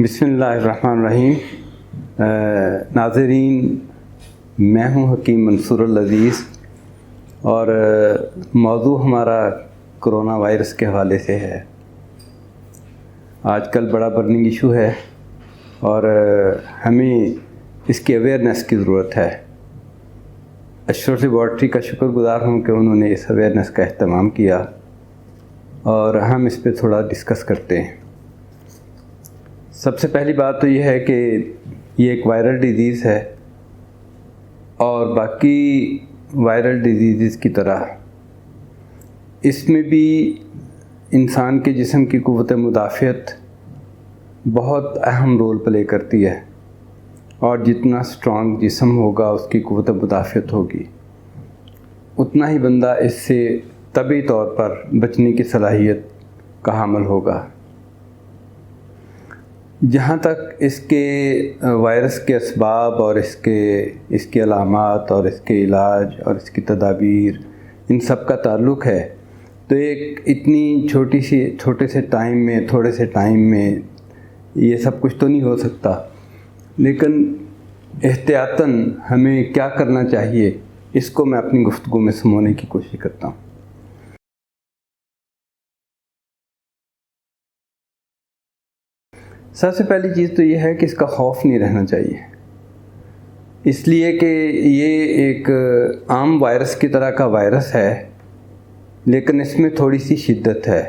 بسم اللہ الرحمن الرحیم۔ ناظرین، میں ہوں حکیم منصور العزیز اور موضوع ہمارا کرونا وائرس کے حوالے سے ہے۔ آج کل بڑا برننگ ایشو ہے اور ہمیں اس کی اویئرنیس کی ضرورت ہے۔ اشرف لیبارٹری کا شکر گزار ہوں کہ انہوں نے اس اویئرنیس کا اہتمام کیا اور ہم اس پہ تھوڑا ڈسکس کرتے ہیں۔ سب سے پہلی بات تو یہ ہے کہ یہ ایک وائرل ڈیزیز ہے اور باقی وائرل ڈیزیزز کی طرح اس میں بھی انسان کے جسم کی قوت مدافعت بہت اہم رول پلے کرتی ہے، اور جتنا اسٹرانگ جسم ہوگا اس کی قوت مدافعت ہوگی، اتنا ہی بندہ اس سے طبعی طور پر بچنے کی صلاحیت کا حامل ہوگا۔ جہاں تک اس کے وائرس کے اسباب اور اس کی علامات اور اس کے علاج اور اس کی تدابیر ان سب کا تعلق ہے، تو ایک اتنی چھوٹے سے ٹائم میں تھوڑے سے ٹائم میں یہ سب کچھ تو نہیں ہو سکتا، لیکن احتیاطاً ہمیں کیا کرنا چاہیے اس کو میں اپنی گفتگو میں سمونے کی کوشش کرتا ہوں۔ سب سے پہلی چیز تو یہ ہے کہ اس کا خوف نہیں رہنا چاہیے، اس لیے کہ یہ ایک عام وائرس کی طرح کا وائرس ہے، لیکن اس میں تھوڑی سی شدت ہے۔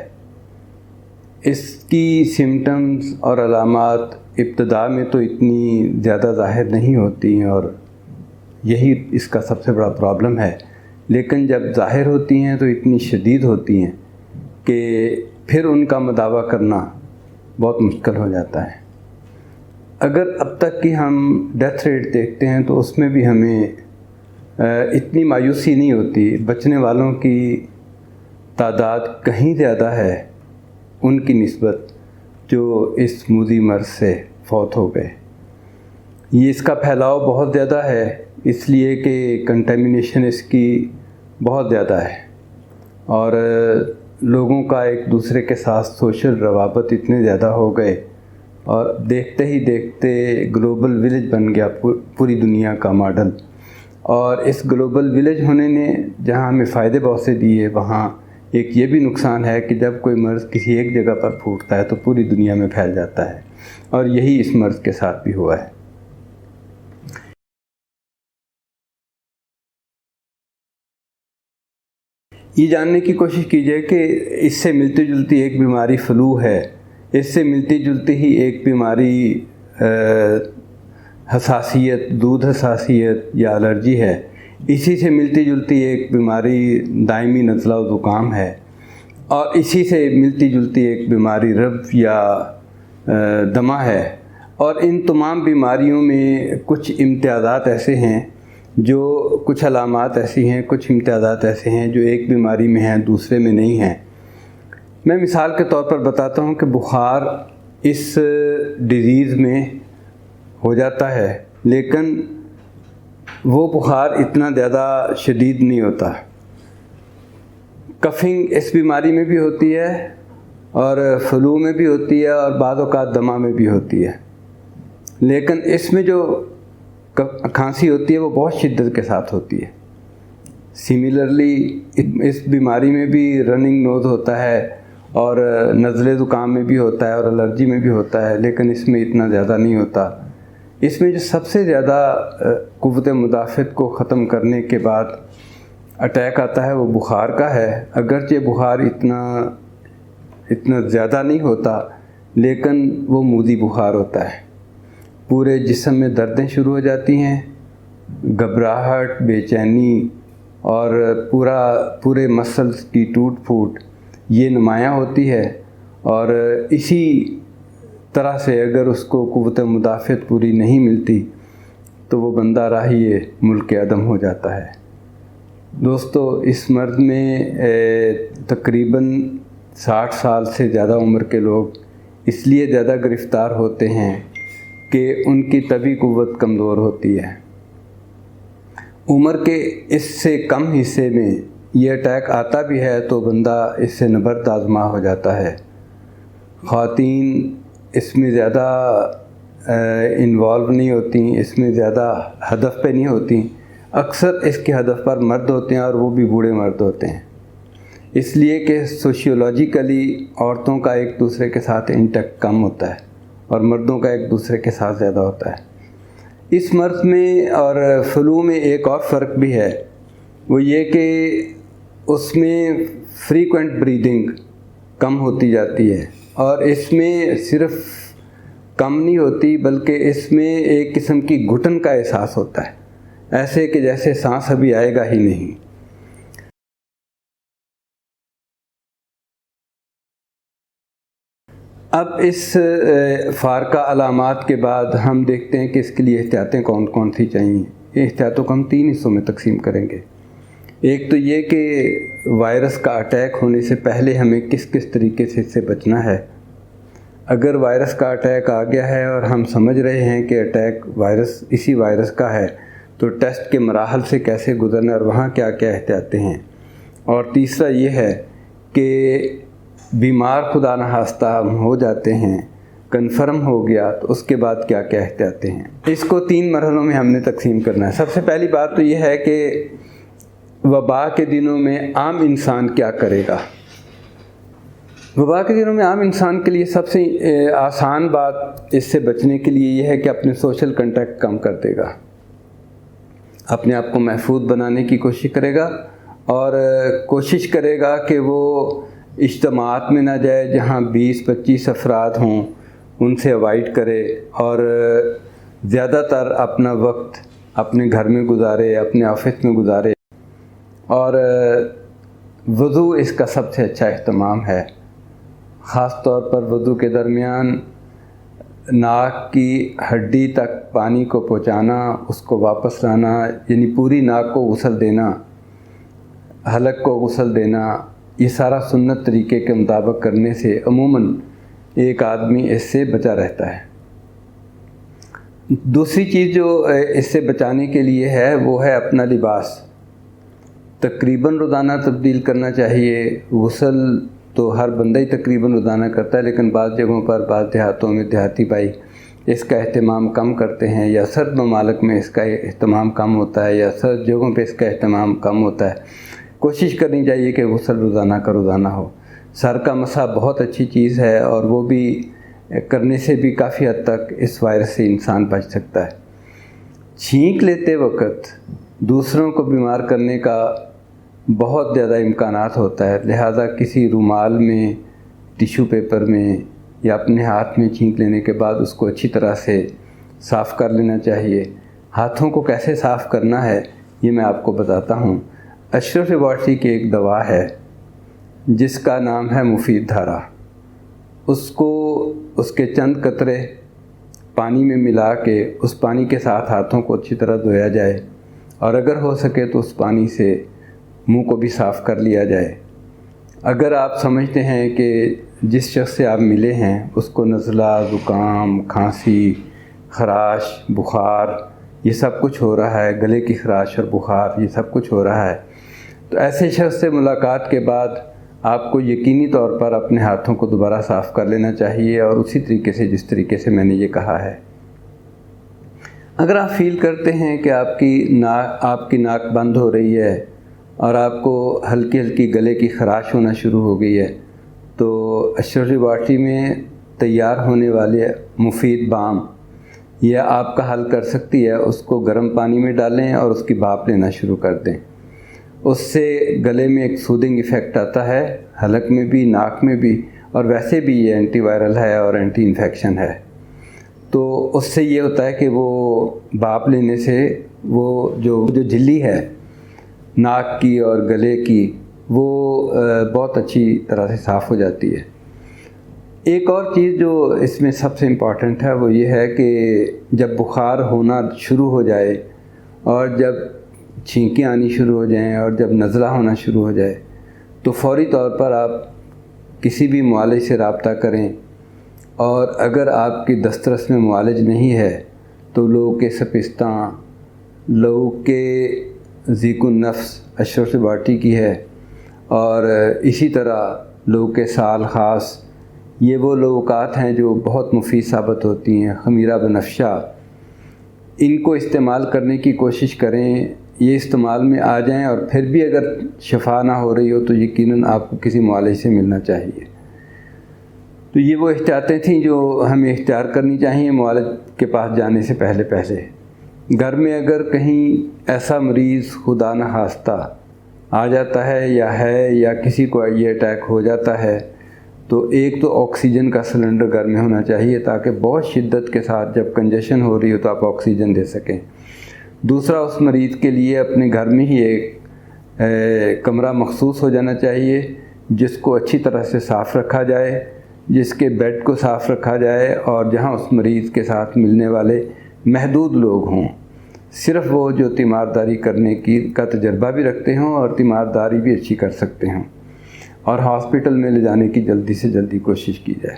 اس کی سمٹمز اور علامات ابتدا میں تو اتنی زیادہ ظاہر نہیں ہوتی ہیں اور یہی اس کا سب سے بڑا پرابلم ہے، لیکن جب ظاہر ہوتی ہیں تو اتنی شدید ہوتی ہیں کہ پھر ان کا مداوع کرنا بہت مشکل ہو جاتا ہے۔ اگر اب تک کی ہم ڈیتھ ریٹ دیکھتے ہیں تو اس میں بھی ہمیں اتنی مایوسی نہیں ہوتی، بچنے والوں کی تعداد کہیں زیادہ ہے ان کی نسبت جو اس موذی مرض سے فوت ہو گئے۔ یہ اس کا پھیلاؤ بہت زیادہ ہے اس لیے کہ کنٹامینیشن اس کی بہت زیادہ ہے، اور لوگوں کا ایک دوسرے کے ساتھ سوشل روابط اتنے زیادہ ہو گئے اور دیکھتے ہی دیکھتے گلوبل ولیج بن گیا پوری دنیا کا ماڈل۔ اور اس گلوبل ولیج ہونے نے جہاں ہمیں فائدے بہت سے دیے، وہاں ایک یہ بھی نقصان ہے کہ جب کوئی مرض کسی ایک جگہ پر پھوٹتا ہے تو پوری دنیا میں پھیل جاتا ہے، اور یہی اس مرض کے ساتھ بھی ہوا ہے۔ یہ جاننے کی کوشش کیجیے کہ اس سے ملتی جلتی ایک بیماری فلو ہے، اس سے ملتی جلتی ہی ایک بیماری حساسیت، دودھ حساسیت یا الرجی ہے، اسی سے ملتی جلتی ایک بیماری دائمی نزلہ و زکام ہے، اور اسی سے ملتی جلتی ایک بیماری رب یا دمہ ہے۔ اور ان تمام بیماریوں میں کچھ امتیازات ایسے ہیں، جو کچھ علامات ایسی ہیں، کچھ امتیازات ایسے ہیں جو ایک بیماری میں ہیں دوسرے میں نہیں ہیں۔ میں مثال کے طور پر بتاتا ہوں کہ بخار اس ڈیزیز میں ہو جاتا ہے، لیکن وہ بخار اتنا زیادہ شدید نہیں ہوتا۔ کفنگ اس بیماری میں بھی ہوتی ہے اور فلو میں بھی ہوتی ہے اور بعض اوقات دمہ میں بھی ہوتی ہے، لیکن اس میں جو کھانسی ہوتی ہے وہ بہت شدت کے ساتھ ہوتی ہے۔ سملرلی اس بیماری میں بھی رننگ نوز ہوتا ہے اور نزلے زکام میں بھی ہوتا ہے اور الرجی میں بھی ہوتا ہے، لیکن اس میں اتنا زیادہ نہیں ہوتا۔ اس میں جو سب سے زیادہ قوت مدافعت کو ختم کرنے کے بعد اٹیک آتا ہے وہ بخار کا ہے، اگرچہ بخار اتنا زیادہ نہیں ہوتا، لیکن وہ موذی بخار ہوتا ہے۔ پورے جسم میں دردیں شروع ہو جاتی ہیں، گھبراہٹ، بے چینی اور پورے مسلز کی ٹوٹ پھوٹ یہ نمایاں ہوتی ہے، اور اسی طرح سے اگر اس کو قوت مدافعت پوری نہیں ملتی تو وہ بندہ راہی ملک عدم ہو جاتا ہے۔ دوستو، اس مرض میں تقریباً 60 سال سے زیادہ عمر کے لوگ اس لیے زیادہ گرفتار ہوتے ہیں کہ ان کی طبعی قوت کمزور ہوتی ہے۔ عمر کے اس سے کم حصے میں یہ اٹیک آتا بھی ہے تو بندہ اس سے نبرد آزما ہو جاتا ہے۔ خواتین اس میں زیادہ انوالو نہیں ہوتی، اس میں زیادہ ہدف پہ نہیں ہوتی، اکثر اس کے ہدف پر مرد ہوتے ہیں اور وہ بھی بوڑھے مرد ہوتے ہیں، اس لیے کہ سوشیولوجیکلی عورتوں کا ایک دوسرے کے ساتھ انٹیکٹ کم ہوتا ہے اور مردوں کا ایک دوسرے کے ساتھ زیادہ ہوتا ہے۔ اس مرض میں اور فلو میں ایک اور فرق بھی ہے، وہ یہ کہ اس میں فریکوینٹ بریدنگ کم ہوتی جاتی ہے، اور اس میں صرف کم نہیں ہوتی بلکہ اس میں ایک قسم کی گھٹن کا احساس ہوتا ہے، ایسے کہ جیسے سانس ابھی آئے گا ہی نہیں۔ اب اس فارقہ علامات کے بعد ہم دیکھتے ہیں کہ اس کے لیے احتیاطیں کون کون سی چاہیے۔ احتیاطوں کو ہم 3 حصوں میں تقسیم کریں گے۔ ایک تو یہ کہ وائرس کا اٹیک ہونے سے پہلے ہمیں کس کس طریقے سے اس سے بچنا ہے۔ اگر وائرس کا اٹیک آ گیا ہے اور ہم سمجھ رہے ہیں کہ اٹیک اسی وائرس کا ہے، تو ٹیسٹ کے مراحل سے کیسے گزرنا اور وہاں کیا کیا احتیاطیں ہیں۔ اور تیسرا یہ ہے کہ بیمار خدا نخواستہ ہو جاتے ہیں، کنفرم ہو گیا، تو اس کے بعد کیا کیا احتیاطیں ہیں۔ اس کو 3 مرحلوں میں ہم نے تقسیم کرنا ہے۔ سب سے پہلی بات تو یہ ہے کہ وبا کے دنوں میں عام انسان کیا کرے گا۔ وبا کے دنوں میں عام انسان کے لیے سب سے آسان بات اس سے بچنے کے لیے یہ ہے کہ اپنے سوشل کنٹیکٹ کم کر دے گا، اپنے آپ کو محفوظ بنانے کی کوشش کرے گا، اور کوشش کرے گا کہ وہ اجتماعات میں نہ جائے جہاں 20-25 افراد ہوں، ان سے اوائڈ کرے، اور زیادہ تر اپنا وقت اپنے گھر میں گزارے، اپنے آفس میں گزارے۔ اور وضو اس کا سب سے اچھا اہتمام ہے، خاص طور پر وضو کے درمیان ناک کی ہڈی تک پانی کو پہنچانا، اس کو واپس لانا، یعنی پوری ناک کو غسل دینا، حلق کو غسل دینا، یہ سارا سنت طریقے کے مطابق کرنے سے عموماً ایک آدمی اس سے بچا رہتا ہے۔ دوسری چیز جو اس سے بچانے کے لیے ہے وہ ہے اپنا لباس، تقریباً روزانہ تبدیل کرنا چاہیے۔ غسل تو ہر بندہ ہی تقریباً روزانہ کرتا ہے، لیکن بعض جگہوں پر، بعض دیہاتوں میں دیہاتی بھائی اس کا اہتمام کم کرتے ہیں، یا سرد ممالک میں اس کا اہتمام کم ہوتا ہے، یا سرد جگہوں پہ اس کا اہتمام کم ہوتا ہے۔ کوشش کرنی چاہیے کہ غسل روزانہ کا روزانہ ہو۔ سر کا مسح بہت اچھی چیز ہے، اور وہ بھی کرنے سے بھی کافی حد تک اس وائرس سے انسان بچ سکتا ہے۔ چھینک لیتے وقت دوسروں کو بیمار کرنے کا بہت زیادہ امکانات ہوتا ہے، لہذا کسی رومال میں، ٹیشو پیپر میں، یا اپنے ہاتھ میں چھینک لینے کے بعد اس کو اچھی طرح سے صاف کر لینا چاہیے۔ ہاتھوں کو کیسے صاف کرنا ہے یہ میں آپ کو بتاتا ہوں۔ اشرف لیبارٹری کی ایک دوا ہے جس کا نام ہے مفید دھارا، اس کو اس کے چند قطرے پانی میں ملا کے اس پانی کے ساتھ ہاتھوں کو اچھی طرح دھویا جائے، اور اگر ہو سکے تو اس پانی سے منہ کو بھی صاف کر لیا جائے۔ اگر آپ سمجھتے ہیں کہ جس شخص سے آپ ملے ہیں اس کو نزلہ، زکام، کھانسی، خراش، بخار یہ سب کچھ ہو رہا ہے، گلے کی خراش اور بخار یہ سب کچھ ہو رہا ہے، تو ایسے شخص سے ملاقات کے بعد آپ کو یقینی طور پر اپنے ہاتھوں کو دوبارہ صاف کر لینا چاہیے، اور اسی طریقے سے جس طریقے سے میں نے یہ کہا ہے۔ اگر آپ فیل کرتے ہیں کہ آپ کی ناک بند ہو رہی ہے اور آپ کو ہلکی ہلکی گلے کی خراش ہونا شروع ہو گئی ہے، تو اشرف لیبارٹری میں تیار ہونے والے مفید بام یہ آپ کا حل کر سکتی ہے۔ اس کو گرم پانی میں ڈالیں اور اس کی بھاپ لینا شروع کر دیں، اس سے گلے میں ایک سودنگ ایفیکٹ آتا ہے، حلق میں بھی، ناک میں بھی، اور ویسے بھی یہ اینٹی وائرل ہے اور اینٹی انفیکشن ہے۔ تو اس سے یہ ہوتا ہے کہ وہ بھاپ لینے سے وہ جو جھلی ہے ناک کی اور گلے کی وہ بہت اچھی طرح سے صاف ہو جاتی ہے۔ ایک اور چیز جو اس میں سب سے امپورٹنٹ ہے وہ یہ ہے کہ جب بخار ہونا شروع ہو جائے، اور جب چھینکیں آنی شروع ہو جائیں، اور جب نزلہ ہونا شروع ہو جائے، تو فوری طور پر آپ کسی بھی معالج سے رابطہ کریں، اور اگر آپ کی دسترس میں معالج نہیں ہے تو لوگ کے سپستان، لوگ کے ذیق النفس اشرف لیبارٹری کی ہے، اور اسی طرح لوگ کے سال خاص یہ وہ لوکات ہیں جو بہت مفید ثابت ہوتی ہیں، خمیرہ بنفشہ، ان کو استعمال کرنے کی کوشش کریں، یہ استعمال میں آ جائیں، اور پھر بھی اگر شفا نہ ہو رہی ہو تو یقیناً آپ کو کسی معالج سے ملنا چاہیے۔ تو یہ وہ احتیاطیں تھیں جو ہمیں اختیار کرنی چاہیے معالج کے پاس جانے سے پہلے۔ گھر میں اگر کہیں ایسا مریض خدا نخواستہ آ جاتا ہے یا کسی کو یہ اٹیک ہو جاتا ہے، تو ایک تو آکسیجن کا سلنڈر گھر میں ہونا چاہیے تاکہ بہت شدت کے ساتھ جب کنجیشن ہو رہی ہو تو آپ آکسیجن دے سکیں۔ دوسرا، اس مریض کے لیے اپنے گھر میں ہی ایک کمرہ مخصوص ہو جانا چاہیے جس کو اچھی طرح سے صاف رکھا جائے، جس کے بیڈ کو صاف رکھا جائے، اور جہاں اس مریض کے ساتھ ملنے والے محدود لوگ ہوں، صرف وہ جو تیمارداری کرنے کا تجربہ بھی رکھتے ہوں اور تیمارداری بھی اچھی کر سکتے ہوں، اور ہاسپٹل میں لے جانے کی جلدی سے جلدی کوشش کی جائے۔